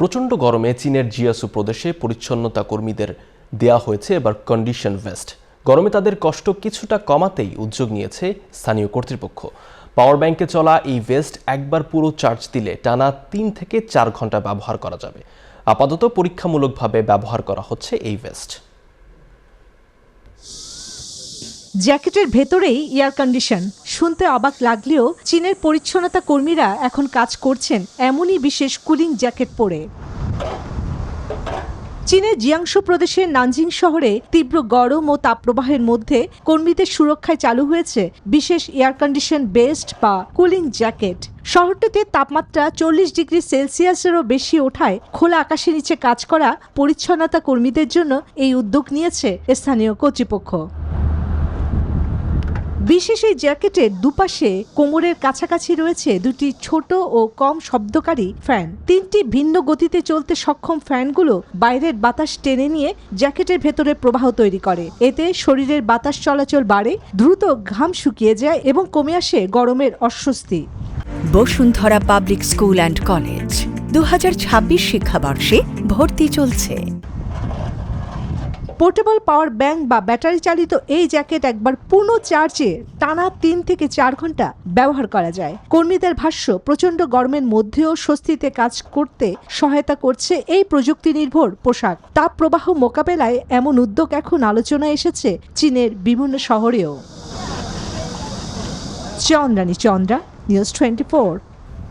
প্রচণ্ড গরমে চীনের জিয়াসু প্রদেশে পরিচ্ছন্নতা কর্মীদের দেয়া হয়েছে এবার কন্ডিশন ভেস্ট। গরমে তাদের কষ্ট কিছুটা কমাতেই উদ্যোগ নিয়েছে স্থানীয় কর্তৃপক্ষ। পাওয়ার ব্যাংকে চলা এই ভেস্ট একবার পুরো চার্জ দিলে টানা ৩ থেকে ৪ ঘন্টা ব্যবহার করা যাবে। আপাতত পরীক্ষামূলকভাবে ব্যবহার করা হচ্ছে এই ভেস্ট। জ্যাকেটের ভেতরেই এয়ার কন্ডিশন। শুনতে অবাক লাগলেও চীনের পরিচ্ছন্নতা কর্মীরা এখন কাজ করছেন এমনই বিশেষ কুলিং জ্যাকেট পরে। চীনের জিয়াংশু প্রদেশের নানজিং শহরে তীব্র গরম ও তাপপ্রবাহের মধ্যে কর্মীদের সুরক্ষায় চালু হয়েছে বিশেষ এয়ার কন্ডিশন বেস্ট বা কুলিং জ্যাকেট। শহরটিতে তাপমাত্রা 40 ডিগ্রি সেলসিয়াসেরও বেশি ওঠায় খোলা আকাশের নিচে কাজ করা পরিচ্ছন্নতা কর্মীদের জন্য এই উদ্যোগ নিয়েছে স্থানীয় কর্তৃপক্ষ। বিশেষ এই জ্যাকেটের দুপাশে কোমরের কাছাকাছি রয়েছে দুটি ছোট ও কম শব্দকারী ফ্যান। 3টি ভিন্ন গতিতে চলতে সক্ষম ফ্যানগুলো বাইরের বাতাস টেনে নিয়ে জ্যাকেটের ভেতরে প্রবাহ তৈরি করে। এতে শরীরের বাতাস চলাচল বাড়ে, দ্রুত ঘাম শুকিয়ে যায় এবং কমে আসে গরমের অস্বস্তি। Bashundhara public school and college 2026 শিক্ষাবর্ষে ভর্তি চলছে। পোর্টেবল পাওয়ার ব্যাংক বা ব্যাটারি চালিত এই জ্যাকেট একবার পূর্ণ চার্জে টানা 3 থেকে 4 ঘন্টা ব্যবহার করা যায়। কর্মীদের ভাষ্য, প্রচণ্ড গরমের মধ্যেও স্বস্তিতে কাজ করতে সহায়তা করছে এই প্রযুক্তি নির্ভর পোশাক। তাপ প্রবাহ মোকাবেলায় এমন উদ্যোগ এখন আলোচনায় এসেছে চীনের বিভিন্ন শহরেও। চন্দ্রানী চন্দ্রা, নিউজ 24।